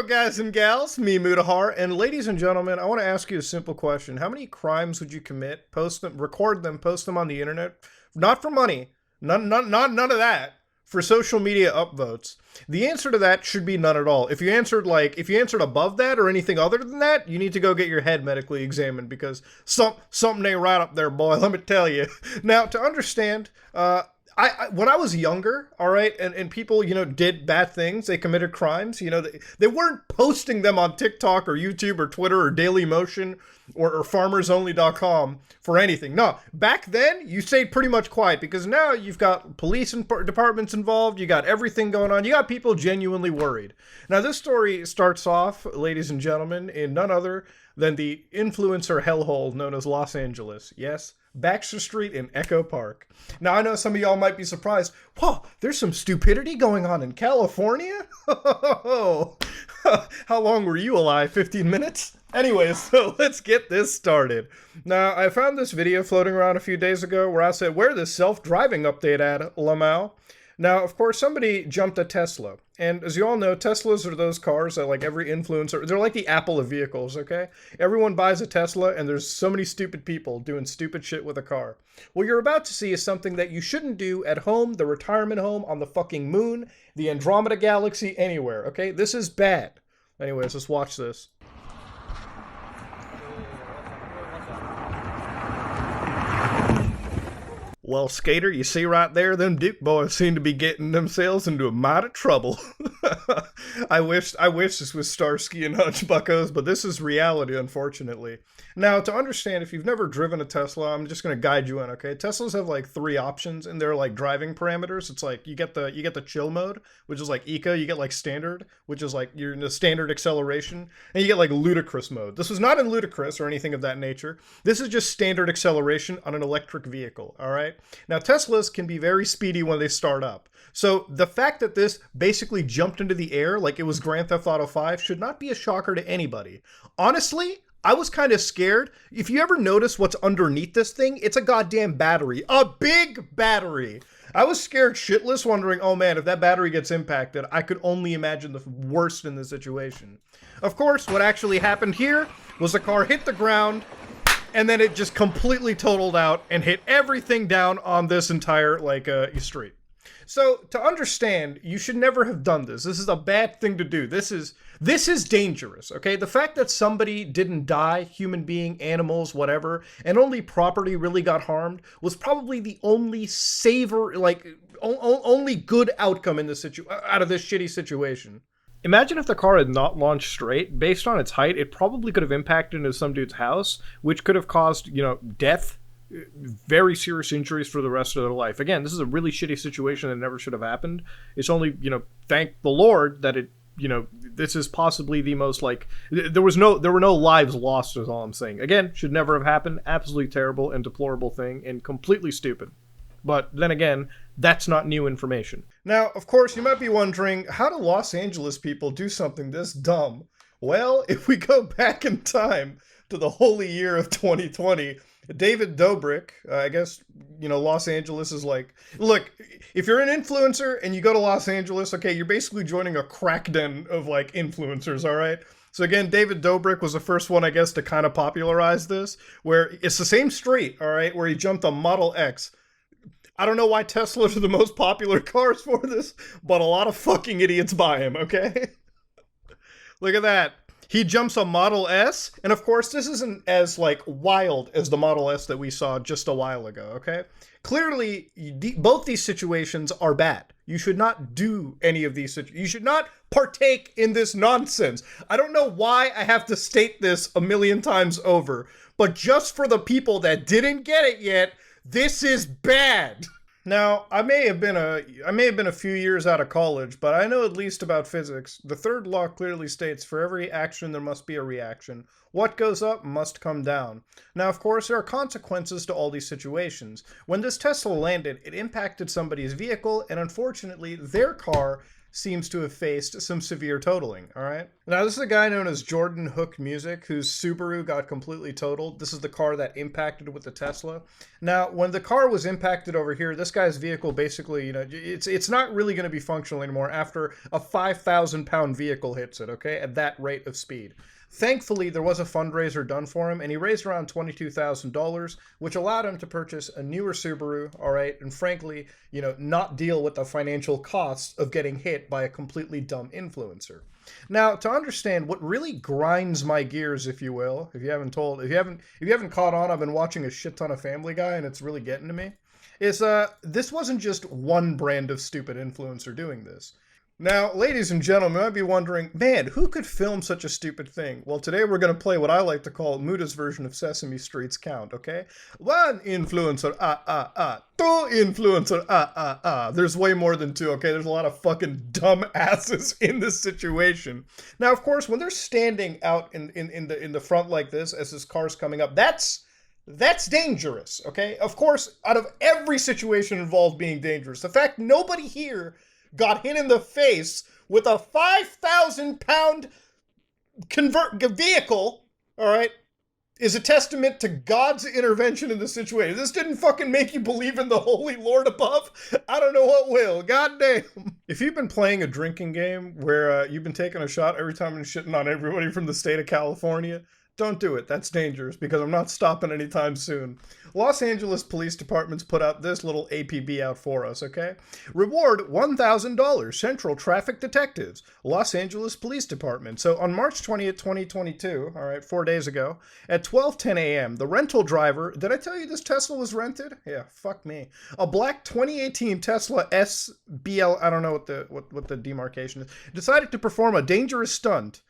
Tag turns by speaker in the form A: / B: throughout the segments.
A: Hello, guys and gals, me Mutahar, and ladies and gentlemen, I want to ask you a simple question. How many crimes would you commit, post them, record them, post them on the internet? Not for money, none of that, for social media upvotes. The answer to that should be none at all. If you answered above that or anything other than that, you need to go get your head medically examined because something ain't right up there, boy, let me tell you. Now, to understand, when I was younger, all right, and people, did bad things, they committed crimes, they weren't posting them on TikTok or YouTube or Twitter or Dailymotion or FarmersOnly.com for anything. No, back then, you stayed pretty much quiet because now you've got police departments involved, you got everything going on, you got people genuinely worried. Now, this story starts off, ladies and gentlemen, in none other than the influencer hellhole known as Los Angeles. Yes, Baxter Street in Echo Park. Now, I know some of y'all might be surprised. Whoa, there's some stupidity going on in California? How long were you alive? 15 minutes? Anyways, so let's get this started. Now, I found this video floating around a few days ago where I said, where this self-driving update at, Lamau? Now, of course, somebody jumped a Tesla. And as you all know, Teslas are those cars that, like, every influencer, they're like the Apple of vehicles, okay? Everyone buys a Tesla, and there's so many stupid people doing stupid shit with a car. What you're about to see is something that you shouldn't do at home, the retirement home, on the fucking moon, the Andromeda Galaxy, anywhere, okay? This is bad. Anyways, let's watch this. Well, Skater, you see right there, them Duke boys seem to be getting themselves into a mite of trouble. I wish this was Starsky and Hutch buckos, but this is reality, unfortunately. Now, to understand, if you've never driven a Tesla, I'm just going to guide you in, okay? Teslas have like 3 options in their like driving parameters. It's like you get the chill mode, which is like eco. You get like standard, which is like you're in the standard acceleration, and you get like ludicrous mode. This was not in ludicrous or anything of that nature. This is just standard acceleration on an electric vehicle, all right? Now, Teslas can be very speedy when they start up. So the fact that this basically jumped into the air like it was Grand Theft Auto 5 should not be a shocker to anybody. Honestly, I was kind of scared. If you ever notice what's underneath this thing, it's a goddamn battery. A big battery. I was scared shitless, wondering, oh man, if that battery gets impacted, I could only imagine the worst in the situation. Of course, what actually happened here was the car hit the ground, and then it just completely totaled out and hit everything down on this entire, street. So, to understand, you should never have done this. This is a bad thing to do. This is dangerous, okay? The fact that somebody didn't die, human being, animals, whatever, and only property really got harmed was probably the only only good outcome in this out of this shitty situation. Imagine if the car had not launched straight. Based on its height, it probably could have impacted into some dude's house, which could have caused, death, very serious injuries for the rest of their life. Again, this is a really shitty situation that never should have happened. It's only, thank the Lord that it, this is possibly the most, there were no lives lost is all I'm saying. Again, should never have happened. Absolutely terrible and deplorable thing and completely stupid. But then again, that's not new information. Now, of course, you might be wondering, how do Los Angeles people do something this dumb? Well, if we go back in time to the holy year of 2020, David Dobrik, I guess, Los Angeles is like, look, if you're an influencer and you go to Los Angeles, okay, you're basically joining a crack den of, influencers, all right? So again, David Dobrik was the first one, I guess, to kind of popularize this, where it's the same street, all right, where he jumped a Model X. I don't know why Teslas are the most popular cars for this, but a lot of fucking idiots buy them, okay? Look at that. He jumps a Model S, and of course, this isn't as, wild as the Model S that we saw just a while ago, okay? Clearly, both these situations are bad. You should not do any of these situations. You should not partake in this nonsense. I don't know why I have to state this a million times over, but just for the people that didn't get it yet, this is bad. Now, I may have been a few years out of college, but I know at least about physics. The third law clearly states for every action there must be a reaction. What goes up must come down. Now, of course, there are consequences to all these situations. When this Tesla landed, it impacted somebody's vehicle, and unfortunately, their car seems to have faced some severe totaling, all right? Now, this is a guy known as Jordan Hook Music, whose Subaru got completely totaled. This is the car that impacted with the Tesla. Now, when the car was impacted over here, this guy's vehicle basically, it's not really going to be functional anymore after a 5,000-pound vehicle hits it, okay, at that rate of speed. Thankfully, there was a fundraiser done for him, and he raised around $22,000, which allowed him to purchase a newer Subaru, all right, and frankly, not deal with the financial costs of getting hit by a completely dumb influencer. Now, to understand what really grinds my gears, if you will, if you haven't caught on, I've been watching a shit ton of Family Guy, and it's really getting to me, is this wasn't just one brand of stupid influencer doing this. Now, ladies and gentlemen, you might be wondering, man, who could film such a stupid thing? Well, today we're going to play what I like to call Muda's version of Sesame Street's count, okay? One influencer, two influencer, There's way more than two, okay? There's a lot of fucking dumb asses in this situation. Now, of course, when they're standing out in the front like this, as this car's coming up, that's dangerous, okay? Of course, out of every situation involved being dangerous, the fact nobody here got hit in the face with a 5,000-pound vehicle, all right, is a testament to God's intervention in the situation. This didn't fucking make you believe in the Holy Lord above? I don't know what will. Goddamn. If you've been playing a drinking game where you've been taking a shot every time and shitting on everybody from the state of California, don't do it. That's dangerous because I'm not stopping anytime soon. Los Angeles Police Department's put out this little APB out for us, okay? Reward $1,000, Central Traffic Detectives, Los Angeles Police Department. So on March 20th, 2022, all right, 4 days ago, at 12:10 a.m., the rental driver, did I tell you this Tesla was rented? Yeah, fuck me. A black 2018 Tesla SBL, I don't know what the demarcation is, decided to perform a dangerous stunt.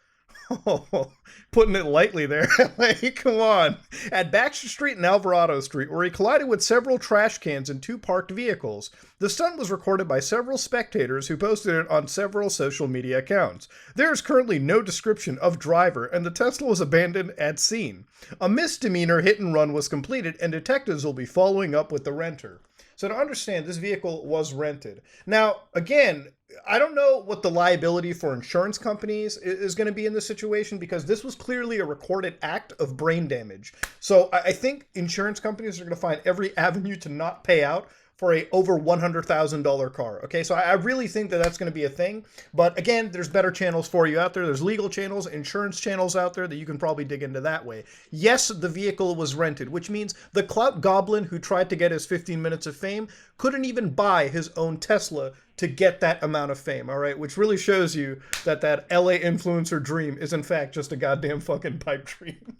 A: Oh, putting it lightly there. Like, come on. At Baxter Street and Alvarado Street, where he collided with several trash cans and two parked vehicles. The stunt was recorded by several spectators who posted it on several social media accounts. There is currently no description of driver, and the Tesla was abandoned at scene. A misdemeanor hit and run was completed, and detectives will be following up with the renter. So to understand, this vehicle was rented. Now, again, I don't know what the liability for insurance companies is going to be in this situation because this was clearly a recorded act of brain damage. So I think insurance companies are going to find every avenue to not pay out for a over $100,000 car. Okay, so I really think that that's going to be a thing. But again, there's better channels for you out there. There's legal channels, insurance channels out there that you can probably dig into that way. Yes, the vehicle was rented, which means the clout goblin who tried to get his 15 minutes of fame couldn't even buy his own Tesla to get that amount of fame, all right? Which really shows you that that LA influencer dream is in fact just a goddamn fucking pipe dream.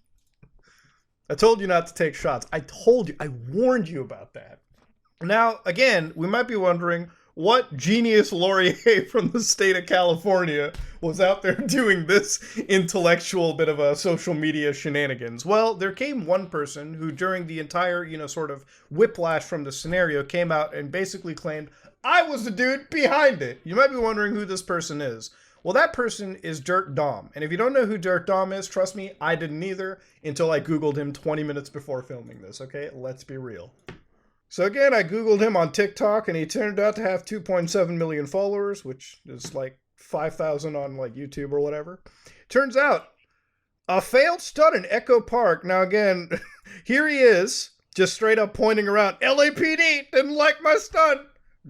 A: I told you not to take shots. I warned you about that. Now, again, we might be wondering what genius laureate from the state of California was out there doing this intellectual bit of a social media shenanigans. Well, there came one person who during the entire, sort of whiplash from the scenario came out and basically claimed, I was the dude behind it. You might be wondering who this person is. Well, that person is Dirt Dom. And if you don't know who Dirt Dom is, trust me, I didn't either until I Googled him 20 minutes before filming this, okay? Let's be real. So again, I Googled him on TikTok, and he turned out to have 2.7 million followers, which is like 5,000 on like YouTube or whatever. Turns out, a failed stunt in Echo Park. Now again, here he is, just straight up pointing around, LAPD didn't like my stunt.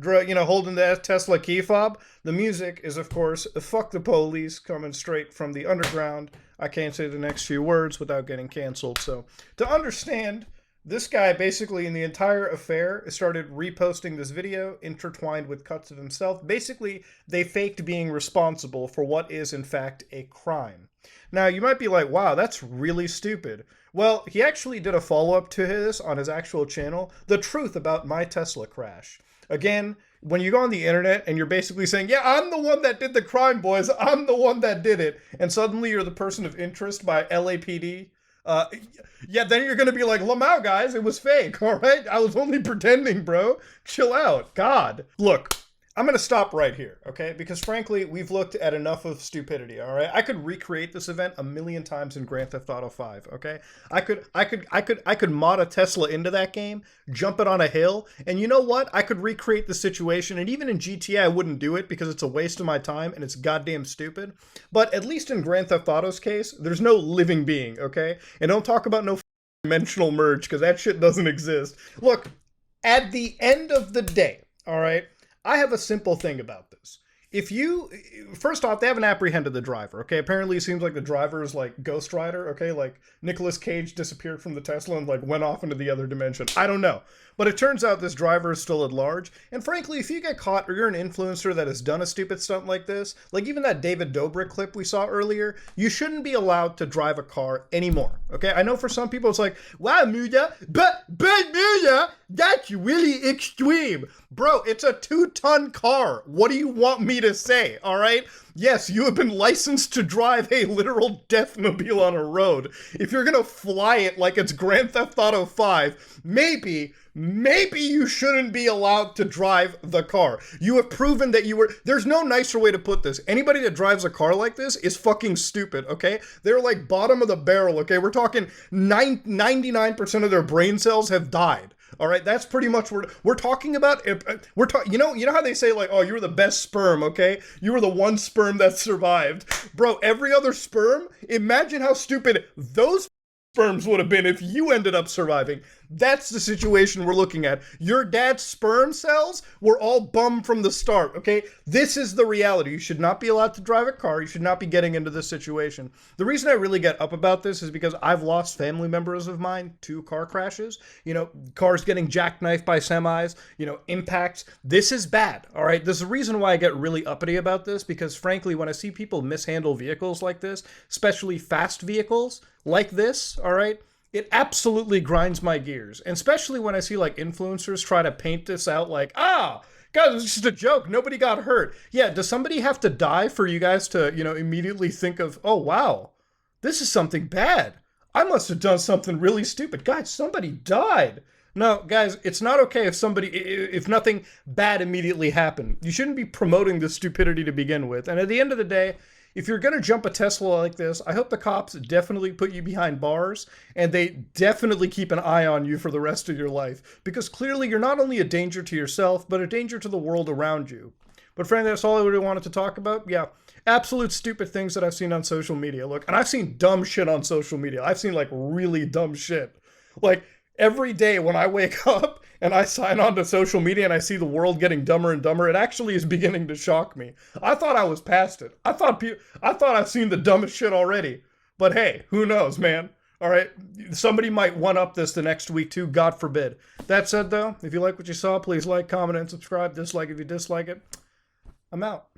A: Holding the Tesla key fob. The music is, of course, Fuck the Police, coming straight from the underground. I can't say the next few words without getting canceled. So, to understand, this guy basically in the entire affair started reposting this video intertwined with cuts of himself. Basically, they faked being responsible for what is, in fact, a crime. Now, you might be like, wow, that's really stupid. Well, he actually did a follow-up to this on his actual channel, The Truth About My Tesla Crash. Again, when you go on the internet and you're basically saying, yeah, I'm the one that did the crime, boys, I'm the one that did it, and suddenly you're the person of interest by LAPD, then you're going to be like, Lamau, guys, it was fake, all right? I was only pretending, bro. Chill out. God. Look, I'm going to stop right here, okay? Because frankly, we've looked at enough of stupidity, all right? I could recreate this event a million times in Grand Theft Auto 5, okay? I could mod a Tesla into that game, jump it on a hill, and you know what? I could recreate the situation, and even in GTA I wouldn't do it because it's a waste of my time and it's goddamn stupid. But at least in Grand Theft Auto's case, there's no living being, okay? And don't talk about no dimensional merge because that shit doesn't exist. Look, at the end of the day, all right? I have a simple thing about this. If you, first off, they haven't apprehended the driver, okay? Apparently it seems like the driver is like Ghost Rider, okay? Like Nicolas Cage disappeared from the Tesla and like went off into the other dimension. I don't know. But it turns out this driver is still at large. And frankly, if you get caught or you're an influencer that has done a stupid stunt like this, like even that David Dobrik clip we saw earlier, you shouldn't be allowed to drive a car anymore, okay? I know for some people it's like, wow, Muya, but Muya, that's really extreme. Bro, it's a 2-ton car. What do you want me to say, all right? Yes, you have been licensed to drive a literal deathmobile on a road. If you're gonna fly it like it's Grand Theft Auto 5, maybe you shouldn't be allowed to drive the car. You have proven that you were... There's no nicer way to put this. Anybody that drives a car like this is fucking stupid, okay? They're like bottom of the barrel, okay? We're talking 99% of their brain cells have died. All right, that's pretty much what we're talking about. You know how they say like, oh, you were the best sperm, okay? You were the one sperm that survived, bro. Every other sperm. Imagine how stupid those sperms would have been if you ended up surviving. That's the situation we're looking at. Your dad's sperm cells were all bummed from the start, okay? This is the reality. You should not be allowed to drive a car. You should not be getting into this situation. The reason I really get up about this is because I've lost family members of mine to car crashes. You know, cars getting jackknifed by semis, you know, impacts. This is bad, all right? There's a reason why I get really uppity about this because, frankly, when I see people mishandle vehicles like this, especially fast vehicles like this, all right, it absolutely grinds my gears. And especially when I see like influencers try to paint this out like, guys, it's just a joke. Nobody got hurt. Yeah, does somebody have to die for you guys to, you know, immediately think of, oh, wow, this is something bad. I must have done something really stupid. Guys, somebody died. No, guys, it's not okay if nothing bad immediately happened. You shouldn't be promoting this stupidity to begin with. And at the end of the day, if you're going to jump a Tesla like this, I hope the cops definitely put you behind bars and they definitely keep an eye on you for the rest of your life. Because clearly you're not only a danger to yourself, but a danger to the world around you. But frankly, that's all I really wanted to talk about. Yeah, absolute stupid things that I've seen on social media. Look, and I've seen dumb shit on social media. I've seen like really dumb shit. Like every day when I wake up and I sign on to social media and I see the world getting dumber and dumber, it actually is beginning to shock me. I thought I was past it. I thought I've seen the dumbest shit already. But hey, who knows, man? All right, somebody might one-up this the next week too, God forbid. That said though, if you like what you saw, please like, comment, and subscribe. Dislike if you dislike it. I'm out.